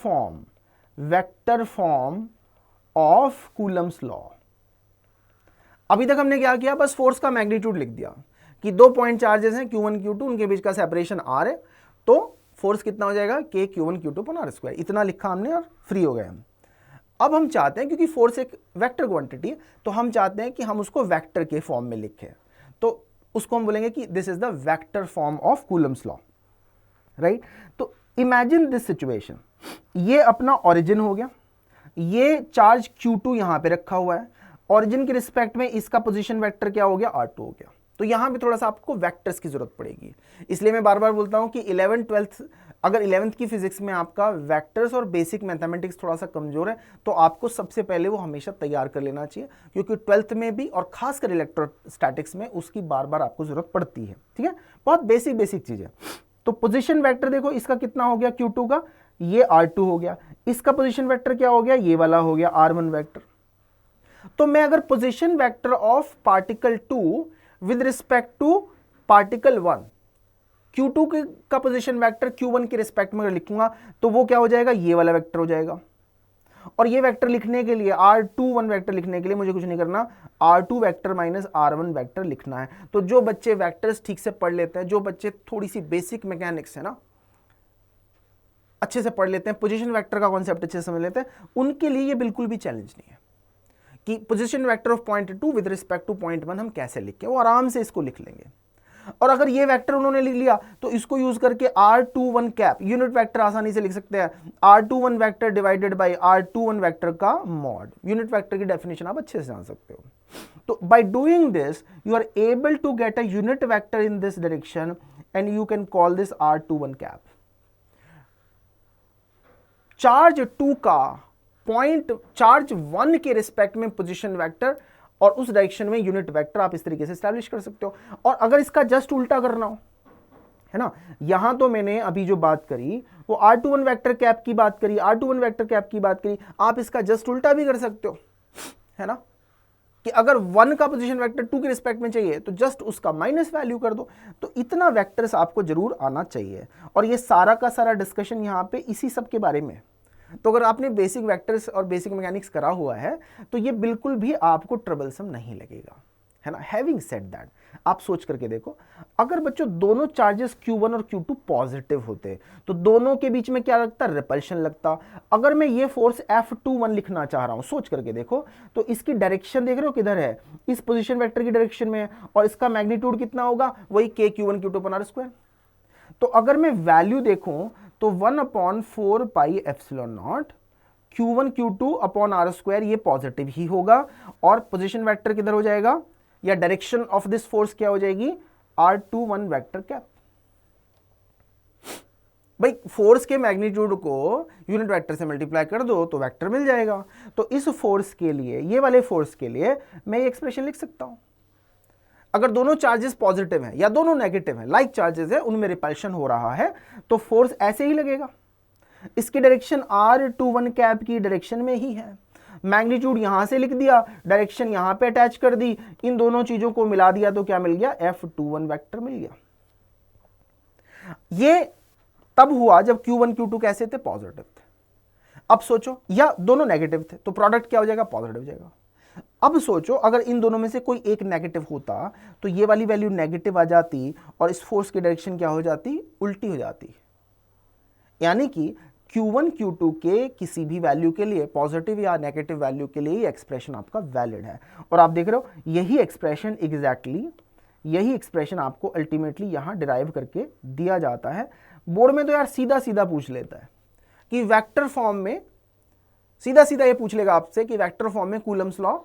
Speaker 1: form of Coulomb's law. अभी तक हमने क्या किया, बस फोर्स का मैग्नीट्यूड लिख दिया कि 2 पॉइंट चार्जेस हैं Q1 Q2, उनके बीच का सेपरेशन R है, तो फोर्स कितना हो जाएगा, K Q1 Q2 अपन R स्क्वायर, इतना लिखा हमने और फ्री हो गए हम। अब हम चाहते हैं, क्योंकि फोर्स एक वेक्टर क्वांटिटी है, तो हम चाहते हैं कि हम उसको वेक्टर के फॉर्म में लिखें, तो उसको हम बोलेंगे कि this is the vector form of Coulomb's law, right. तो इमेजिन दिस सिचुएशन, ये अपना ऑरिजिन हो गया, ये चार्ज Q2 यहां पे रखा हुआ है, ऑरिजिन के रिस्पेक्ट में इसका पोजीशन वेक्टर क्या हो गया, R2 हो गया। तो यहां पे थोड़ा सा आपको वेक्टर्स की जरूरत पड़ेगी, इसलिए मैं बार बार बोलता हूं कि 11th की फिजिक्स में आपका वेक्टर्स और बेसिक मैथमेटिक्स थोड़ा सा कमजोर है, तो आपको सबसे पहले वो हमेशा तैयार कर लेना चाहिए, क्योंकि 12th में भी और खासकर इलेक्ट्रोस्टैटिक्स में उसकी बार बार आपको जरूरत पड़ती है। ठीक है, बहुत बेसिक चीज है। तो पोजीशन वेक्टर देखो, इसका कितना हो गया Q2 का, ये R2 हो गया, इसका पोजीशन वेक्टर क्या हो गया, ये वाला हो गया R1 वेक्टर। तो मैं अगर position vector of particle 2 with respect to particle 1, Q2 का पोजीशन वेक्टर Q1 के रिस्पेक्ट में लिखूंगा तो वो क्या हो जाएगा, ये वाला वेक्टर हो जाएगा। और ये वेक्टर लिखने के लिए, R21 वेक्टर लिखने के लिए मुझे कुछ नहीं करना, R2 vector minus R1 vector लिखना है। तो जो बच्चे वेक्टर्स ठीक से पढ़ लेते हैं, जो बच्चे थोड़ी सी बेसिक मैकेनिक्स है ना अच्छे से पढ़ लेते हैं, पोजीशन वेक्टर का कॉन्सेप्ट अच्छे से समझ लेते हैं, उनके लिए ये बिल्कुल भी चैलेंज नहीं है कि position vector of point 2 with respect two point 1 हम कैसे लिखें, वो आराम से इसको लिख लेंगे। और अगर ये वेक्टर उन्होंने लिख लिया तो इसको यूज करके R21 कैप यूनिट वेक्टर आसानी से लिख सकते हैं, R21 vector divided by R21 vector का मॉड। यूनिट वेक्टर की डेफिनेशन आप अच्छे से जान सकते हो। तो by doing this you are able to get a unit vector in this direction and you can call this R21 cap. Charge 2 का पॉइंट चार्ज 1 के रिस्पेक्ट में पोजीशन वेक्टर और उस डायरेक्शन में यूनिट वेक्टर आप इस तरीके से एस्टैब्लिश कर सकते हो। और अगर इसका जस्ट उल्टा करना हो, है ना, यहां तो मैंने अभी जो बात करी वो R21 वेक्टर कैप की बात करी, R21 वेक्टर कैप की बात करी, आप इसका जस्ट उल्टा भी कर सकते हो, है ना, कि अगर 1 का पोजीशन वेक्टर 2 के रिस्पेक्ट में चाहिए तो जस्ट उसका माइनस वैल्यू कर दो। तो इतना वेक्टर्स आपको जरूर आना चाहिए, और ये सारा का सारा डिस्कशन यहां पे इसी सब के बारे में। तो अगर आपने बेसिक वेक्टर्स और बेसिक मैकेनिक्स करा हुआ है तो ये बिल्कुल भी आपको ट्रबलसम नहीं लगेगा, है ना। हैविंग सेड दैट, आप सोच करके देखो, अगर बच्चों दोनों चार्जेस Q1 और Q2 पॉजिटिव होते तो दोनों के बीच में क्या लगता, रिपल्शन लगता। अगर मैं ये फोर्स F21 लिखना चाह रहा हूं, सोच करके देखो, तो इसकी डायरेक्शन देख रहे हो किधर है, इस पोजीशन वेक्टर की डायरेक्शन में है, और इसका मैग्नीट्यूड कितना होगा, वही k Q1 Q2 upon R²। तो अगर मैं वैल्यू देखूं तो 1/4 pi epsilon not Q1 Q2 upon R², ये पॉजिटिव ही होगा, और पोजीशन वेक्टर किधर हो जाएगा, या डायरेक्शन ऑफ दिस फोर्स क्या हो जाएगी, R21 वेक्टर कैप। भाई फोर्स के मैग्नीट्यूड को यूनिट वेक्टर से मल्टीप्लाई कर दो तो वेक्टर मिल जाएगा। तो इस फोर्स के लिए, ये वाले फोर्स के लिए मैं ये एक्सप्रेशन लिख सकता हूं। अगर दोनों चार्जेस पॉजिटिव हैं या दोनों नेगेटिव हैं, लाइक चार्जेस है, उनमें रिपल्शन हो रहा है, तो फोर्स ऐसे ही लगेगा। इसकी डायरेक्शन R21 कैप की डायरेक्शन में ही है, मैग्नीट्यूड यहां से लिख दिया, डायरेक्शन यहां पे अटैच कर दी, इन दोनों चीजों को मिला दिया तो क्या मिल गया, F21 वेक्टर मिल गया। ये तब हुआ जब Q1 Q2 कैसे थे, पॉजिटिव थे। अब सोचो, या दोनों नेगेटिव थे तो प्रोडक्ट क्या हो जाएगा, पॉजिटिव हो जाएगा। अब सोचो अगर इन दोनों में से कोई एक नेगेटिव होता तो ये वाली वैल्यू नेगेटिव आ जाती और इस फोर्स की डायरेक्शन क्या हो जाती, उल्टी हो जाती। यानी कि Q1 Q2 के किसी भी वैल्यू के लिए, पॉजिटिव या नेगेटिव वैल्यू के लिए, ये एक्सप्रेशन आपका वैलिड है। और आप देख रहे हो यही एक्सप्रेशन एग्जैक्टली, यही एक्सप्रेशन आपको अल्टीमेटली यहां डिराइव करके दिया जाता है। बोर्ड में तो यार सीधा सीधा पूछ लेता है कि वेक्टर फॉर्म में, सीधा सीधा ये पूछ लेगा आपसे कि वेक्टर फॉर्म में कूलम्स लॉ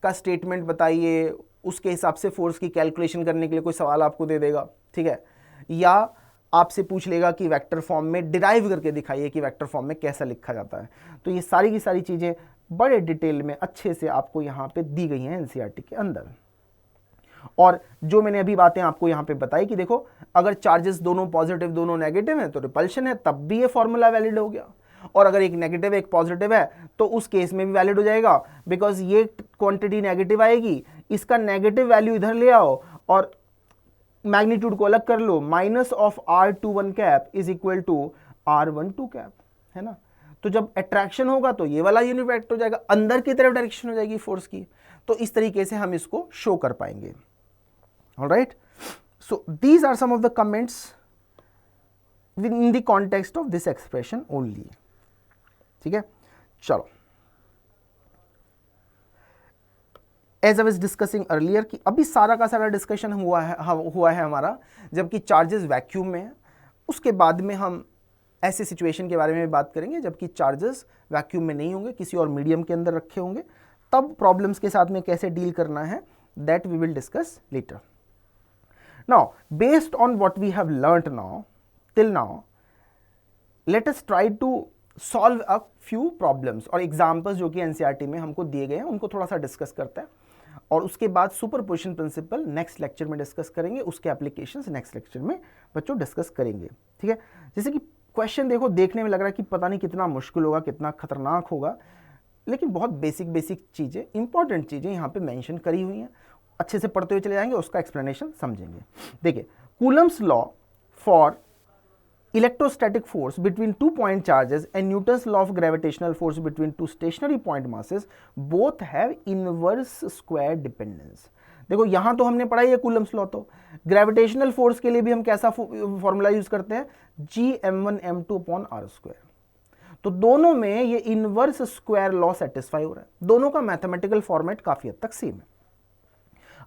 Speaker 1: का स्टेटमेंट बताइए, उसके हिसाब से फोर्स की कैलकुलेशन करने के लिए कोई सवाल आपको दे देगा, ठीक है, या आपसे पूछ लेगा कि वेक्टर फॉर्म में डिराइव करके दिखाइए कि वेक्टर फॉर्म में कैसा लिखा जाता है। तो ये सारी की सारी चीज़ें बड़े डिटेल में अच्छे से आपको यहाँ पे दी गई हैं एनसीईआरटी के अंदर। और जो मैंने अभी बातें आपको यहाँ पे बताई कि देखो, अगर चार्जेस दोनों पॉजिटिव दोनों नेगेटिव हैं तो रिपल्शन है, तब भी ये फॉर्मूला वैलिड हो गया। और अगर एक नेगेटिव एक पॉजिटिव है तो उस केस में भी वैलिड हो जाएगा, बिकॉज ये क्वांटिटी नेगेटिव आएगी, इसका नेगेटिव वैल्यू इधर ले आओ और मैग्नीट्यूड को अलग कर लो, minus of R21 cap is equal to R12 cap, है ना। तो जब अट्रैक्शन होगा तो ये वाला यूनिट वेक्टर हो जाएगा, अंदर की तरफ डायरेक्शन हो जाएगी फोर्स की। तो इस तरीके से हम इसको शो कर पाएंगे। Alright, so these are some of the comments in the context of this expression only. ठीक है, चलो, as I was discussing earlier कि अभी सारा का सारा डिस्कशन हुआ है हमारा जबकि चार्जेस वैक्यूम में है। उसके बाद में हम ऐसे सिचुएशन के बारे में बात करेंगे जबकि चार्जेस वैक्यूम में नहीं होंगे, किसी और मीडियम के अंदर रखे होंगे, तब प्रॉब्लम्स के साथ में कैसे डील करना है, that we will discuss later. Now based on what we have learned now till now, let us try to solve a few problems और एग्जाम्पल्स जो कि एनसीईआरटी में हमको दिए गए हैं, उनको थोड़ा सा डिस्कस करते हैं। और उसके बाद सुपरपोजिशन प्रिंसिपल नेक्स्ट लेक्चर में डिस्कस करेंगे, उसके एप्लीकेशंस नेक्स्ट लेक्चर में बच्चों डिस्कस करेंगे। ठीक है, जैसे कि क्वेश्चन देखो, देखने में लग रहा है कि पता नहीं कितना मुश्किल होगा, कितना खतरनाक होगा, लेकिन बहुत बेसिक चीज़ें, इंपॉर्टेंट चीज़ें यहाँ पे मेंशन करी हुई हैं। अच्छे से पढ़ते हुए चले जाएंगे, उसका एक्सप्लेनेशन समझेंगे। देखिए, Coulomb's law for electrostatic force between two point charges and Newton's law of gravitational force between two stationary point masses both have inverse square dependence। देखो यहां तो हमने पढ़ा ही है कूलम्स लॉ, तो ग्रेविटेशनल फोर्स के लिए भी हम कैसा फॉर्मूला यूज करते हैं, Gm1m2/r²। तो दोनों में ये इनवर्स स्क्वायर लॉ सेटिस्फाई हो रहा है, दोनों का मैथमेटिकल फॉर्मेट काफी हद तक सेम है।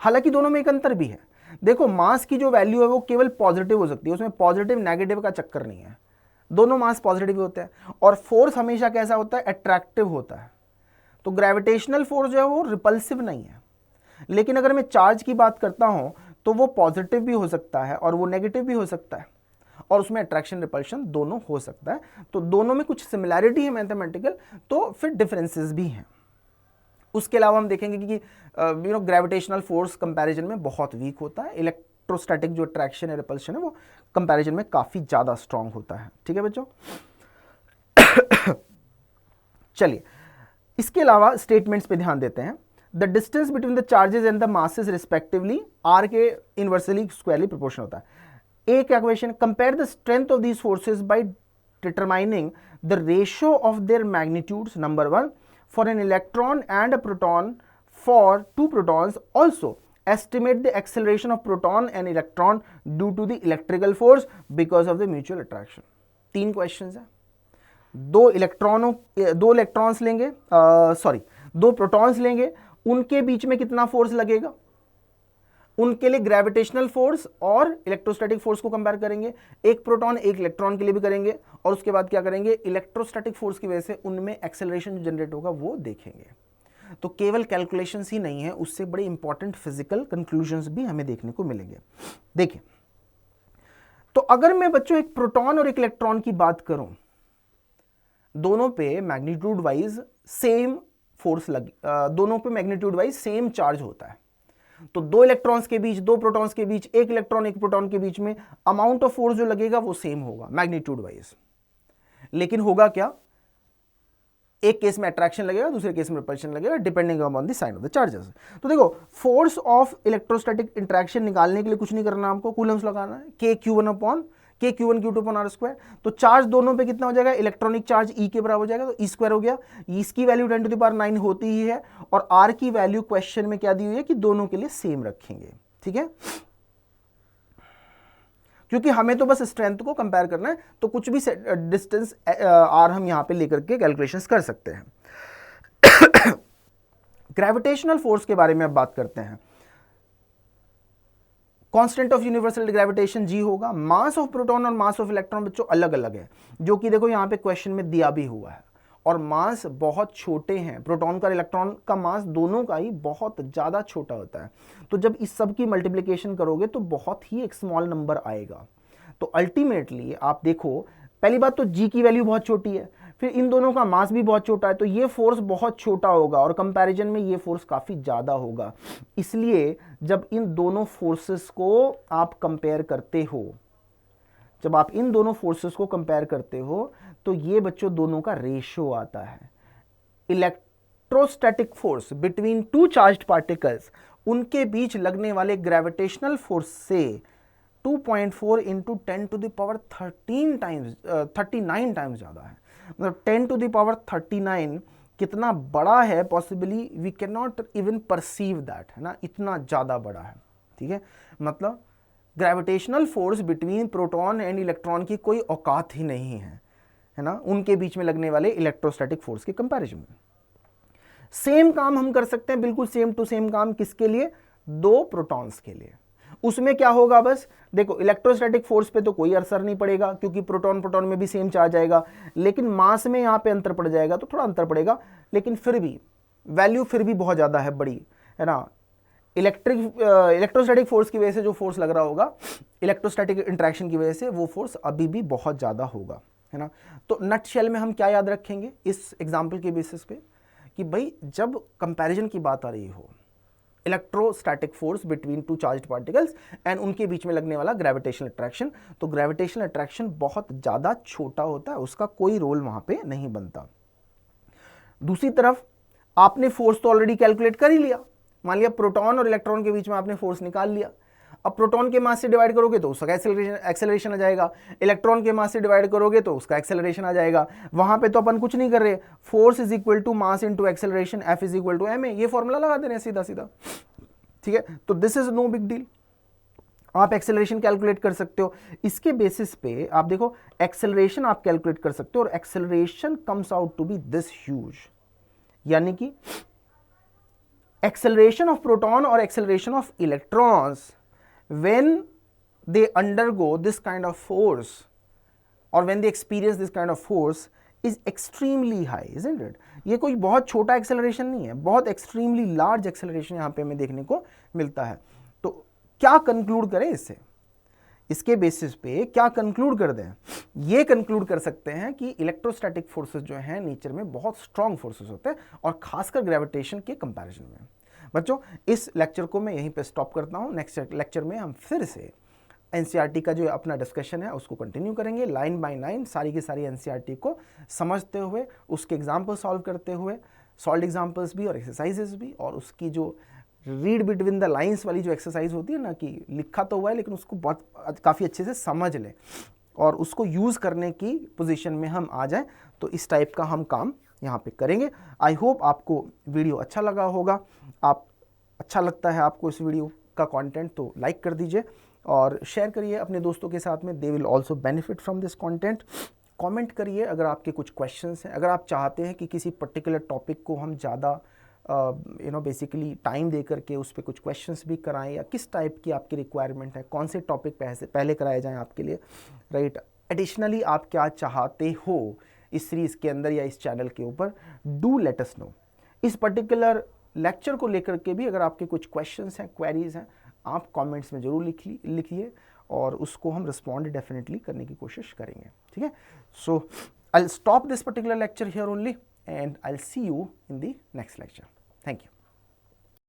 Speaker 1: हालांकि दोनों में एक अंतर भी है, देखो मास की जो वैल्यू है वो केवल पॉजिटिव हो सकती है, उसमें पॉजिटिव नेगेटिव का चक्कर नहीं है, दोनों मास पॉजिटिव होते हैं। और फोर्स हमेशा कैसा होता है, अट्रैक्टिव होता है। तो ग्रेविटेशनल फोर्स जो है वो रिपल्सिव नहीं है। लेकिन अगर मैं चार्ज की बात करता हूं तो वो पॉजिटिव भी हो सकता है और वो नेगेटिव भी हो सकता है। और उसमें अट्रैक्शन रिपल्शन दोनों हो सकता है। तो दोनों में कुछ सिमिलैरिटी है मैथमेटिकल, तो फिर डिफरेंसेस भी हैं। उसके अलावा हम देखेंगे कि ग्रेविटेशनल फोर्स कंपैरिजन में बहुत वीक होता है, इलेक्ट्रोस्टैटिक जो अट्रैक्शन है रिपल्शन है वो कंपैरिजन में काफ़ी ज़्यादा स्ट्रांग होता है। ठीक है बच्चों। चलिए इसके अलावा स्टेटमेंट्स पे ध्यान देते हैं। The distance between the charges and the masses respectively are के इनवर्सली स्क्वायरली प्रोपोर्शनल होता है। एक क्या question, compare the strength of these forces by determining the ratio of their magnitudes number 1 for an electron and a proton for two protons. Also estimate the acceleration of proton and electron due to the electrical force because of the mutual attraction. 3 questions हैं। दो electrons लेंगे, दो protons लेंगे, उनके बीच में कितना force लगेगा, उनके लिए ग्रेविटेशनल फोर्स और इलेक्ट्रोस्टैटिक फोर्स को कंपेयर करेंगे। एक प्रोटॉन एक इलेक्ट्रॉन के लिए भी करेंगे, और उसके बाद क्या करेंगे, इलेक्ट्रोस्टैटिक फोर्स की वजह से उनमें एक्सेलरेशन जो जनरेट होगा वो देखेंगे। तो केवल कैलकुलेशंस ही नहीं है, उससे बड़े इंपॉर्टेंट फिजिकल कंक्लूजन्स भी हमें देखने को मिलेंगे। देखिए, तो अगर मैं बच्चों एक प्रोटॉन और एक इलेक्ट्रॉन की बात करूं, दोनों पे मैग्नीट्यूड वाइज सेम फोर्स दोनों पे मैग्नीट्यूड वाइज सेम चार्ज होता है। तो दो इलेक्ट्रॉन्स के बीच, दो प्रोटॉन्स के बीच, एक इलेक्ट्रॉन एक प्रोटॉन के बीच में अमाउंट ऑफ फोर्स जो लगेगा वो सेम होगा मैग्नीट्यूड वाइज। लेकिन होगा क्या, एक केस में अट्रैक्शन लगेगा, दूसरे केस में रिपल्शन लगेगा, depending upon the sign of the charges. तो देखो, फोर्स ऑफ इलेक्ट्रोस्टैटिक इंटरेक्शन निकालने के लिए कुछ नहीं करना, हमको कूलम्स लगाना है, के क्यू1 अपॉन के क्यू1 क्यू2 अपॉन आर स्क्वायर। तो चार्ज दोनों पे कितना हो जाएगा, इलेक्ट्रॉनिक चार्ज ई के बराबर हो जाएगा, तो ई स्क्वायर हो गया। इसकी वैल्यू 10⁻9 होती ही है, और आर की वैल्यू क्वेश्चन में क्या दी हुई है कि दोनों के लिए सेम रखेंगे। ठीक है, क्योंकि हमें तो बस स्ट्रेंथ को कंपेयर करना है, तो कुछ भी डिस्टेंस आर हम यहां पे लेकर के कैलकुलेशंस कर सकते हैं। ग्रेविटेशनल फोर्स के बारे में अब बात करते हैं। कांस्टेंट ऑफ यूनिवर्सल ग्रेविटेशन जी होगा। मास ऑफ प्रोटॉन और मास ऑफ इलेक्ट्रॉन बच्चों अलग अलग है, जो कि देखो यहां पे क्वेश्चन में दिया भी हुआ है, और मास बहुत छोटे हैं। प्रोटॉन का इलेक्ट्रॉन का मास दोनों का ही बहुत ज़्यादा छोटा होता है। तो जब इस सब की मल्टीप्लिकेशन करोगे तो बहुत ही एक स्मॉल नंबर आएगा। तो अल्टीमेटली आप देखो, पहली बात तो जी की वैल्यू बहुत छोटी है, फिर इन दोनों का मास भी बहुत छोटा है, तो ये फोर्स बहुत छोटा होगा और कंपैरिजन में ये फोर्स काफ़ी ज़्यादा होगा। इसलिए जब इन दोनों फोर्सेस को आप कंपेयर करते हो, जब आप इन दोनों फोर्सेस को कंपेयर करते हो, तो ये बच्चों दोनों का रेशियो आता है। Electrostatic force between two charged particles, उनके बीच लगने वाले ग्रेविटेशनल फोर्स से 2.4 इंटू 10⁻13 टाइम्स 39 टाइम्स ज़्यादा है। मतलब 10⁻39 कितना बड़ा है, possibly we can not even perceive that, है ना, इतना ज़्यादा बड़ा है। ठीक है, मतलब gravitational force between proton and electron की कोई औकात ही नहीं है ना, उनके बीच में लगने वाले इलेक्ट्रोस्टैटिक फोर्स के कंपैरिजन में। सेम काम हम कर सकते हैं, बिल्कुल सेम टू सेम काम, किसके लिए, दो प्रोटॉन्स के लिए। उसमें क्या होगा, बस देखो इलेक्ट्रोस्टैटिक फोर्स पे तो कोई असर नहीं पड़ेगा, क्योंकि प्रोटॉन प्रोटॉन में भी सेम चार्ज आएगा, लेकिन मास में यहाँ पे अंतर पड़ जाएगा, तो थोड़ा अंतर पड़ेगा, लेकिन फिर भी वैल्यू फिर भी बहुत ज़्यादा है, बड़ी है ना। इलेक्ट्रोस्टैटिक फोर्स की वजह से जो फोर्स लग रहा होगा, इलेक्ट्रोस्टैटिक इंटरेक्शन की वजह से वो फोर्स अभी भी बहुत ज़्यादा होगा, है ना। तो नटशेल में हम क्या याद रखेंगे इस एग्जाम्पल के बेसिस पे, कि भाई जब कंपैरिजन की बात आ रही हो, electrostatic force between two charged particles and उनके बीच में लगने वाला ग्रेविटेशनल अट्रैक्शन, तो ग्रेविटेशनल अट्रैक्शन बहुत ज़्यादा छोटा होता है, उसका कोई रोल वहाँ पे नहीं बनता। दूसरी तरफ आपने फोर्स तो ऑलरेडी कैलकुलेट कर ही लिया, मान लिया प्रोटॉन और इलेक्ट्रॉन के बीच में आपने फोर्स निकाल लिया। अब प्रोटॉन के मास से डिवाइड करोगे तो उसका एक्सेलरेशन आ जाएगा, इलेक्ट्रॉन के मास से डिवाइड करोगे तो उसका एक्सेलरेशन आ जाएगा। वहां पे तो अपन कुछ नहीं कर रहे, force is equal to mass into acceleration, F is equal to M A, ये फॉर्मूला लगा दे रहे हैं सीधा सीधा। ठीक है, तो this is no big deal, आप एक्सेलरेशन कैलकुलेट कर सकते हो। इसके बेसिस पे आप देखो एक्सेलरेशन आप कैलकुलेट कर सकते हो, और acceleration comes out to be this huge, यानी कि acceleration of proton or acceleration of electrons when they undergo this kind of force or when they experience this kind of force is extremely high, isn't it? ये कोई बहुत छोटा acceleration नहीं है, बहुत extremely large acceleration यहाँ पे हमें देखने को मिलता है। तो क्या conclude करें इससे? इसके बेसिस पे क्या कंक्लूड कर दें? ये कंक्लूड कर सकते हैं कि इलेक्ट्रोस्टैटिक फोर्सेस जो हैं नेचर में बहुत स्ट्रांग फोर्सेस होते हैं, और खासकर ग्रेविटेशन के कंपैरिजन में। बच्चों, इस लेक्चर को मैं यहीं पे स्टॉप करता हूँ। नेक्स्ट लेक्चर में हम फिर से एनसीईआरटी का जो अपना डिस्कशन है उसको कंटिन्यू करेंगे, लाइन बाय लाइन सारी की सारी एनसीईआरटी को समझते हुए, उसके एग्जाम्पल सॉल्व करते हुए, सॉल्व एग्जाम्पल्स भी और एक्सरसाइजेस भी, और उसकी जो रीड बिटवीन द लाइंस वाली जो एक्सरसाइज होती है ना, कि लिखा तो हुआ है लेकिन उसको बहुत काफ़ी अच्छे से समझ लें और उसको यूज़ करने की पोजीशन में हम आ जाएं, तो इस टाइप का हम काम यहाँ पे करेंगे। आई होप आपको वीडियो अच्छा लगा होगा। आप अच्छा लगता है आपको इस वीडियो का कंटेंट तो लाइक कर दीजिए और शेयर करिए अपने दोस्तों के साथ में, they will also benefit from this content. Comment करिए अगर आपके कुछ क्वेश्चंस हैं, अगर आप चाहते हैं कि किसी पर्टिकुलर टॉपिक को हम ज़्यादा बेसिकली टाइम दे करके उस पर कुछ क्वेश्चंस भी कराएं, या किस टाइप की आपकी रिक्वायरमेंट है, कौन से टॉपिक पहले कराए जाएं आपके लिए, राइट। एडिशनली आप क्या चाहते हो इस सीरीज़ के अंदर या इस चैनल के ऊपर, डू लेट अस नो। इस पर्टिकुलर लेक्चर को लेकर के भी अगर आपके कुछ क्वेश्चंस हैं, क्वेरीज हैं, आप कमेंट्स में ज़रूर लिखिए और उसको हम रिस्पॉन्ड डेफिनेटली करने की कोशिश करेंगे, ठीक है। So I will stop this particular lecture here only and I'll see you in the next lecture. Thank you.